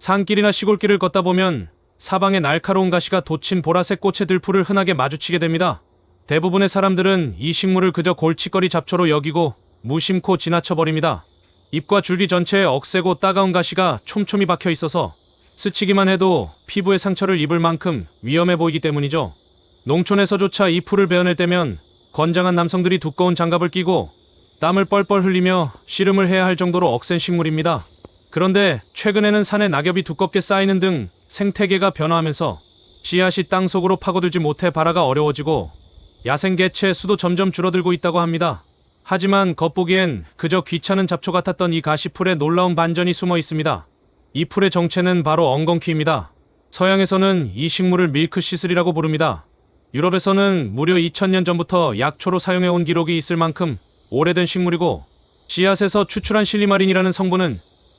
산길이나 시골길을 걷다 보면 사방에 날카로운 가시가 돋친 보라색 꽃의 들풀을 흔하게 마주치게 됩니다. 대부분의 사람들은 이 식물을 그저 골칫거리 잡초로 여기고 무심코 지나쳐버립니다. 잎과 줄기 전체에 억세고 따가운 가시가 촘촘히 박혀 있어서 스치기만 해도 피부에 상처를 입을 만큼 위험해 보이기 때문이죠. 농촌에서조차 이 풀을 베어낼 때면 건장한 남성들이 두꺼운 장갑을 끼고 땀을 뻘뻘 흘리며 씨름을 해야 할 정도로 억센 식물입니다. 그런데 최근에는 산에 낙엽이 두껍게 쌓이는 등 생태계가 변화하면서 씨앗이 땅속으로 파고들지 못해 발화가 어려워지고 야생 개체의 수도 점점 줄어들고 있다고 합니다. 하지만 겉보기엔 그저 귀찮은 잡초 같았던 이 가시풀에 놀라운 반전이 숨어 있습니다. 이 풀의 정체는 바로 엉겅퀴입니다. 서양에서는 이 식물을 밀크시슬이라고 부릅니다. 유럽에서는 무려 2000년 전부터 약초로 사용해온 기록이 있을 만큼 오래된 식물이고, 씨앗에서 추출한 실리마린이라는 성분은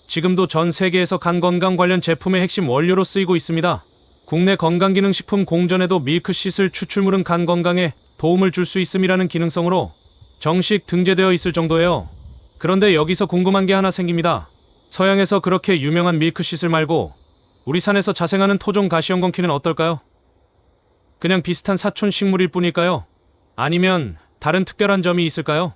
지금도 전 세계에서 간 건강 관련 제품의 핵심 원료로 쓰이고 있습니다. 국내 건강기능식품 공전에도 밀크시슬 추출물은 간 건강에 도움을 줄 수 있음이라는 기능성으로 정식 등재되어 있을 정도예요. 그런데 여기서 궁금한 게 하나 생깁니다. 서양에서 그렇게 유명한 밀크시슬 말고 우리 산에서 자생하는 토종 가시엉겅퀴는 어떨까요? 그냥 비슷한 사촌 식물일 뿐일까요? 아니면 다른 특별한 점이 있을까요?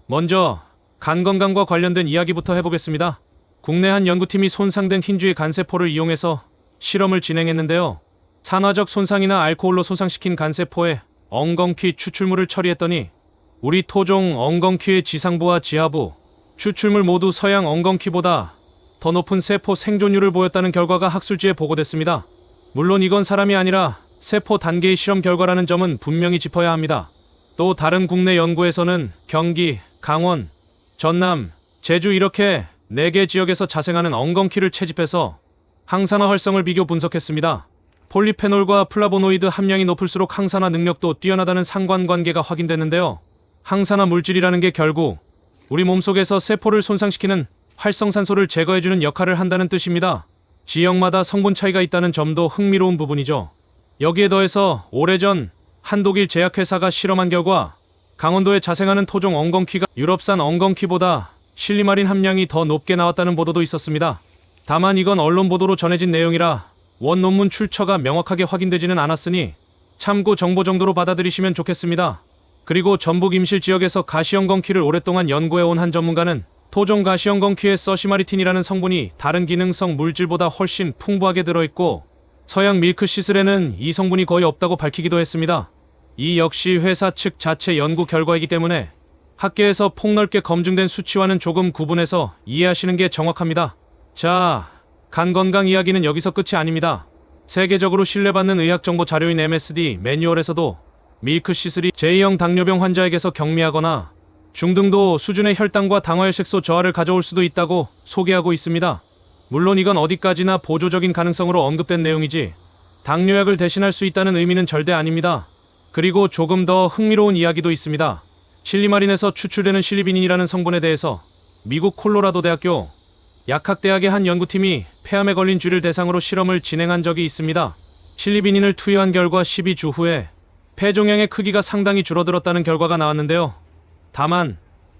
먼저 간 건강과 관련된 이야기부터 해보겠습니다. 국내 한 연구팀이 손상된 흰주의 간세포를 이용해서 실험을 진행했는데요. 산화적 손상이나 알코올로 손상시킨 간세포에 엉겅퀴 추출물을 처리했더니 우리 토종 엉겅퀴의 지상부와 지하부, 추출물 모두 서양 엉겅퀴보다 더 높은 세포 생존율을 보였다는 결과가 학술지에 보고됐습니다. 물론 이건 사람이 아니라 세포 단계의 실험 결과라는 점은 분명히 짚어야 합니다. 또 다른 국내 연구에서는 경기, 강원, 전남, 제주 이렇게 4개 지역에서 자생하는 엉겅퀴를 채집해서 항산화 활성을 비교 분석했습니다. 폴리페놀과 플라보노이드 함량이 높을수록 항산화 능력도 뛰어나다는 상관관계가 확인됐는데요. 항산화 물질이라는 게 결국 우리 몸속에서 세포를 손상시키는 활성산소를 제거해주는 역할을 한다는 뜻입니다. 지역마다 성분 차이가 있다는 점도 흥미로운 부분이죠. 여기에 더해서 오래전 한 독일 제약회사가 실험한 결과 강원도에 자생하는 토종 엉겅퀴가 유럽산 엉겅퀴보다 실리마린 함량이 더 높게 나왔다는 보도도 있었습니다. 다만 이건 언론 보도로 전해진 내용이라 원 논문 출처가 명확하게 확인되지는 않았으니 참고 정보 정도로 받아들이시면 좋겠습니다. 그리고 전북 임실 지역에서 가시엉겅퀴를 오랫동안 연구해온 한 전문가는 토종 가시엉겅퀴의 서시마리틴이라는 성분이 다른 기능성 물질보다 훨씬 풍부하게 들어있고 서양 밀크시슬에는 이 성분이 거의 없다고 밝히기도 했습니다. 이 역시 회사 측 자체 연구 결과이기 때문에 학계에서 폭넓게 검증된 수치와는 조금 구분해서 이해하시는 게 정확합니다. 자, 간 건강 이야기는 여기서 끝이 아닙니다. 세계적으로 신뢰받는 의학정보 자료인 MSD 매뉴얼에서도 밀크시슬이 제2형 당뇨병 환자에게서 경미하거나 중등도 수준의 혈당과 당화혈색소 저하를 가져올 수도 있다고 소개하고 있습니다. 물론 이건 어디까지나 보조적인 가능성으로 언급된 내용이지 당뇨약을 대신할 수 있다는 의미는 절대 아닙니다. 그리고 조금 더 흥미로운 이야기도 있습니다. 실리마린에서 추출되는 실리비닌이라는 성분에 대해서 미국 콜로라도 대학교 약학대학의 한 연구팀이 폐암에 걸린 쥐를 대상으로 실험을 진행한 적이 있습니다. 실리비닌을 투여한 결과 12주 후에 폐종양의 크기가 상당히 줄어들었다는 결과가 나왔는데요. 다만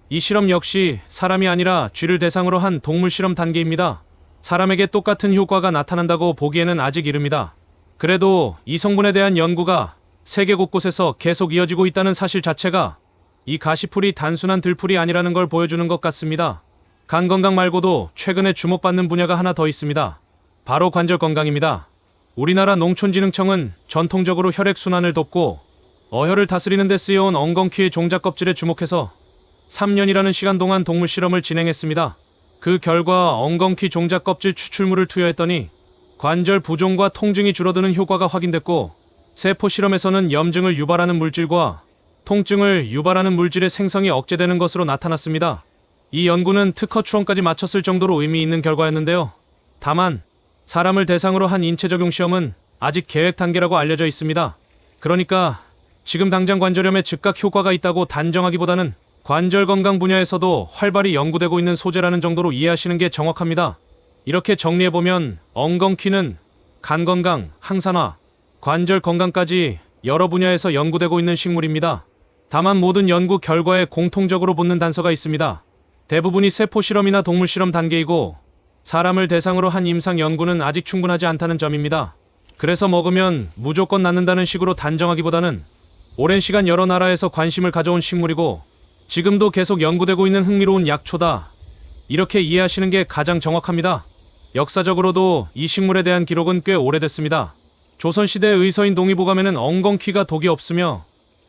이 실험 역시 사람이 아니라 쥐를 대상으로 한 동물 실험 단계입니다. 사람에게 똑같은 효과가 나타난다고 보기에는 아직 이릅니다. 그래도 이 성분에 대한 연구가 세계 곳곳에서 계속 이어지고 있다는 사실 자체가 이 가시풀이 단순한 들풀이 아니라는 걸 보여주는 것 같습니다. 간 건강 말고도 최근에 주목받는 분야가 하나 더 있습니다. 바로 관절 건강입니다. 우리나라 농촌진흥청은 전통적으로 혈액순환을 돕고 어혈을 다스리는 데 쓰여온 엉겅퀴의 종자 껍질에 주목해서 3년이라는 시간 동안 동물 실험을 진행했습니다. 그 결과 엉겅퀴 종자 껍질 추출물을 투여했더니 관절 부종과 통증이 줄어드는 효과가 확인됐고, 세포 실험에서는 염증을 유발하는 물질과 통증을 유발하는 물질의 생성이 억제되는 것으로 나타났습니다. 이 연구는 특허 출원까지 마쳤을 정도로 의미 있는 결과였는데요. 다만 사람을 대상으로 한 인체 적용 시험은 아직 계획 단계라고 알려져 있습니다. 그러니까 지금 당장 관절염에 즉각 효과가 있다고 단정하기보다는 관절 건강 분야에서도 활발히 연구되고 있는 소재라는 정도로 이해하시는 게 정확합니다. 이렇게 정리해보면 엉겅퀴는 간 건강, 항산화, 관절 건강까지 여러 분야에서 연구되고 있는 식물입니다. 다만 모든 연구 결과에 공통적으로 붙는 단서가 있습니다. 대부분이 세포 실험이나 동물 실험 단계이고 사람을 대상으로 한 임상 연구는 아직 충분하지 않다는 점입니다. 그래서 먹으면 무조건 낫는다는 식으로 단정하기보다는 오랜 시간 여러 나라에서 관심을 가져온 식물이고 지금도 계속 연구되고 있는 흥미로운 약초다. 이렇게 이해하시는 게 가장 정확합니다. 역사적으로도 이 식물에 대한 기록은 꽤 오래됐습니다. 조선시대 의서인 동의보감에는 엉겅퀴가 독이 없으며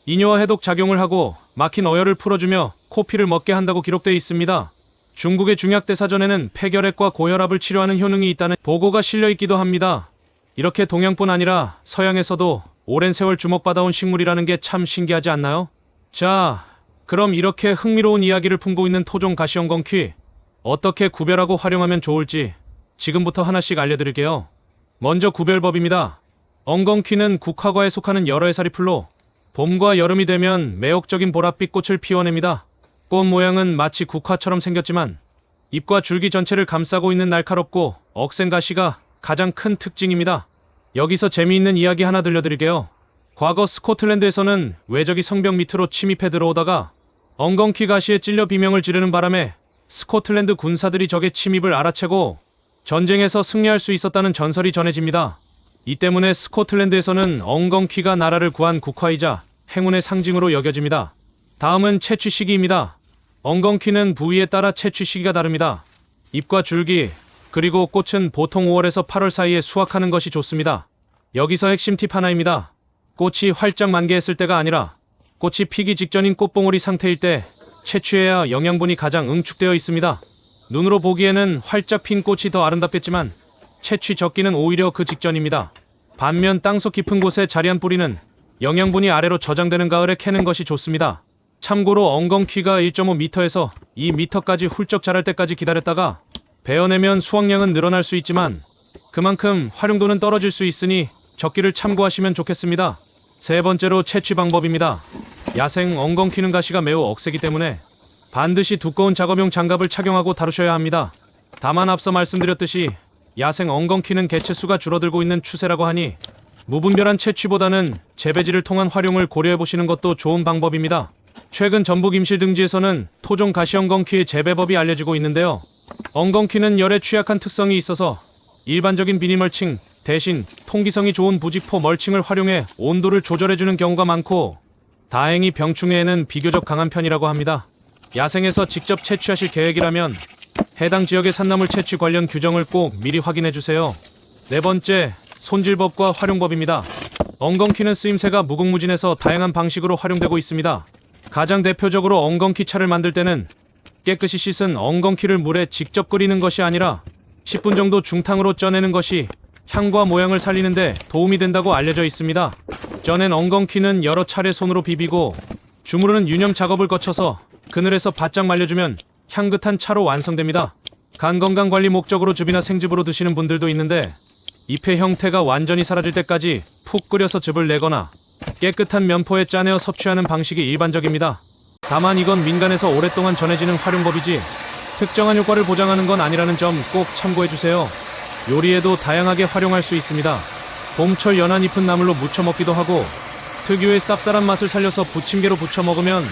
이뇨와 해독 작용을 하고 막힌 어혈을 풀어주며 코피를 먹게 한다고 기록되어 있습니다. 중국의 중약대사전에는 폐결핵과 고혈압을 치료하는 효능이 있다는 보고가 실려 있기도 합니다. 이렇게 동양뿐 아니라 서양에서도 오랜 세월 주목받아온 식물이라는 게 참 신기하지 않나요? 자, 그럼 이렇게 흥미로운 이야기를 품고 있는 토종 가시엉겅퀴 어떻게 구별하고 활용하면 좋을지 지금부터 하나씩 알려드릴게요. 먼저 구별법입니다. 엉겅퀴는 국화과에 속하는 여러 해살이 풀로 봄과 여름이 되면 매혹적인 보랏빛 꽃을 피워냅니다. 꽃 모양은 마치 국화처럼 생겼지만 잎과 줄기 전체를 감싸고 있는 날카롭고 억센 가시가 가장 큰 특징입니다. 여기서 재미있는 이야기 하나 들려드릴게요. 과거 스코틀랜드에서는 외적이 성벽 밑으로 침입해 들어오다가 엉겅퀴 가시에 찔려 비명을 지르는 바람에 스코틀랜드 군사들이 적의 침입을 알아채고 전쟁에서 승리할 수 있었다는 전설이 전해집니다. 이 때문에 스코틀랜드에서는 엉겅퀴가 나라를 구한 국화이자 행운의 상징으로 여겨집니다. 다음은 채취 시기입니다. 엉겅퀴는 부위에 따라 채취 시기가 다릅니다. 잎과 줄기, 그리고 꽃은 보통 5월에서 8월 사이에 수확하는 것이 좋습니다. 여기서 핵심 팁 하나입니다. 꽃이 활짝 만개했을 때가 아니라 꽃이 피기 직전인 꽃봉오리 상태일 때 채취해야 영양분이 가장 응축되어 있습니다. 눈으로 보기에는 활짝 핀 꽃이 더 아름답겠지만 채취 적기는 오히려 그 직전입니다. 반면 땅속 깊은 곳에 자리한 뿌리는 영양분이 아래로 저장되는 가을에 캐는 것이 좋습니다. 참고로 엉겅퀴가 1.5m에서 2m까지 훌쩍 자랄 때까지 기다렸다가 베어내면 수확량은 늘어날 수 있지만 그만큼 활용도는 떨어질 수 있으니 적기를 참고하시면 좋겠습니다. 세 번째로 채취 방법입니다. 야생 엉겅퀴는 가시가 매우 억세기 때문에 반드시 두꺼운 작업용 장갑을 착용하고 다루셔야 합니다. 다만 앞서 말씀드렸듯이 야생 엉겅퀴는 개체수가 줄어들고 있는 추세라고 하니 무분별한 채취보다는 재배지를 통한 활용을 고려해보시는 것도 좋은 방법입니다. 최근 전북 임실 등지에서는 토종 가시엉겅퀴의 재배법이 알려지고 있는데요. 엉겅퀴는 열에 취약한 특성이 있어서 일반적인 비닐멀칭 대신 통기성이 좋은 부직포 멀칭을 활용해 온도를 조절해주는 경우가 많고 다행히 병충해에는 비교적 강한 편이라고 합니다. 야생에서 직접 채취하실 계획이라면 해당 지역의 산나물 채취 관련 규정을 꼭 미리 확인해주세요. 네 번째, 손질법과 활용법입니다. 엉겅퀴는 쓰임새가 무궁무진해서 다양한 방식으로 활용되고 있습니다. 가장 대표적으로 엉겅퀴 차를 만들 때는 깨끗이 씻은 엉겅퀴를 물에 직접 끓이는 것이 아니라 10분 정도 중탕으로 쪄내는 것이 향과 모양을 살리는데 도움이 된다고 알려져 있습니다. 쪄낸 엉겅퀴는 여러 차례 손으로 비비고 주무르는 유념 작업을 거쳐서 그늘에서 바짝 말려주면 향긋한 차로 완성됩니다. 간 건강 관리 목적으로 즙이나 생즙으로 드시는 분들도 있는데 잎의 형태가 완전히 사라질 때까지 푹 끓여서 즙을 내거나 깨끗한 면포에 짜내어 섭취하는 방식이 일반적입니다. 다만 이건 민간에서 오랫동안 전해지는 활용법이지 특정한 효과를 보장하는 건 아니라는 점 꼭 참고해주세요. 요리에도 다양하게 활용할 수 있습니다. 봄철 연한 잎은 나물로 무쳐 먹기도 하고 특유의 쌉쌀한 맛을 살려서 부침개로 부쳐 먹으면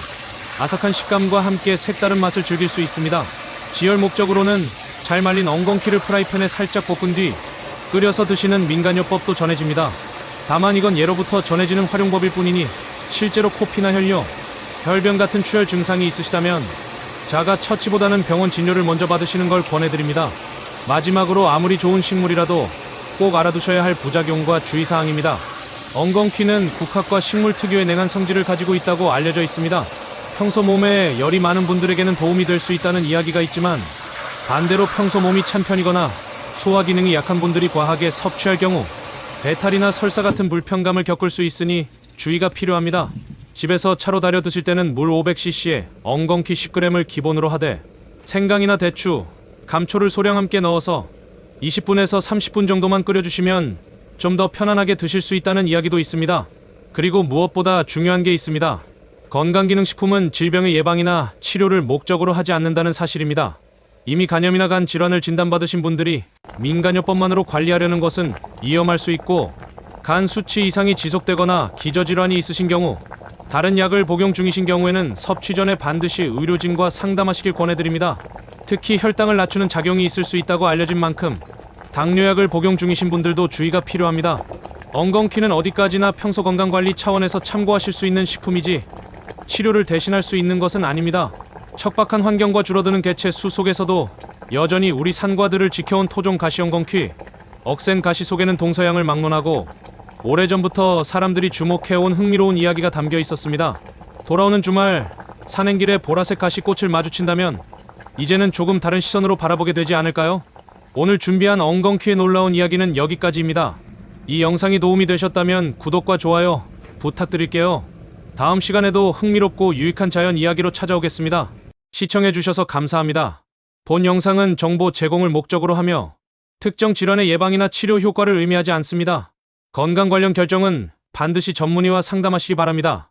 아삭한 식감과 함께 색다른 맛을 즐길 수 있습니다. 지열 목적으로는 잘 말린 엉겅퀴를 프라이팬에 살짝 볶은 뒤 끓여서 드시는 민간요법도 전해집니다. 다만 이건 예로부터 전해지는 활용법일 뿐이니 실제로 코피나 혈뇨, 혈변 같은 출혈 증상이 있으시다면 자가 처치보다는 병원 진료를 먼저 받으시는 걸 권해드립니다. 마지막으로 아무리 좋은 식물이라도 꼭 알아두셔야 할 부작용과 주의사항입니다. 엉겅퀴는 국화과 식물 특유의 냉한 성질을 가지고 있다고 알려져 있습니다. 평소 몸에 열이 많은 분들에게는 도움이 될 수 있다는 이야기가 있지만 반대로 평소 몸이 찬 편이거나 소화 기능이 약한 분들이 과하게 섭취할 경우 배탈이나 설사 같은 불편감을 겪을 수 있으니 주의가 필요합니다. 집에서 차로 달여 드실 때는 물 500cc에 엉겅퀴 10g을 기본으로 하되 생강이나 대추, 감초를 소량 함께 넣어서 20분에서 30분 정도만 끓여주시면 좀 더 편안하게 드실 수 있다는 이야기도 있습니다. 그리고 무엇보다 중요한 게 있습니다. 건강기능식품은 질병의 예방이나 치료를 목적으로 하지 않는다는 사실입니다. 이미 간염이나 간 질환을 진단받으신 분들이 민간요법만으로 관리하려는 것은 위험할 수 있고 간 수치 이상이 지속되거나 기저질환이 있으신 경우 다른 약을 복용 중이신 경우에는 섭취 전에 반드시 의료진과 상담하시길 권해드립니다. 특히 혈당을 낮추는 작용이 있을 수 있다고 알려진 만큼 당뇨약을 복용 중이신 분들도 주의가 필요합니다. 엉겅퀴는 어디까지나 평소 건강관리 차원에서 참고하실 수 있는 식품이지 치료를 대신할 수 있는 것은 아닙니다. 척박한 환경과 줄어드는 개체 수 속에서도 여전히 우리 산과들을 지켜온 토종 가시 엉겅퀴. 억센 가시 속에는 동서양을 막론하고 오래전부터 사람들이 주목해온 흥미로운 이야기가 담겨 있었습니다. 돌아오는 주말 산행길에 보라색 가시꽃을 마주친다면 이제는 조금 다른 시선으로 바라보게 되지 않을까요? 오늘 준비한 엉겅퀴의 놀라운 이야기는 여기까지입니다. 이 영상이 도움이 되셨다면 구독과 좋아요 부탁드릴게요. 다음 시간에도 흥미롭고 유익한 자연 이야기로 찾아오겠습니다. 시청해주셔서 감사합니다. 본 영상은 정보 제공을 목적으로 하며 특정 질환의 예방이나 치료 효과를 의미하지 않습니다. 건강 관련 결정은 반드시 전문의와 상담하시기 바랍니다.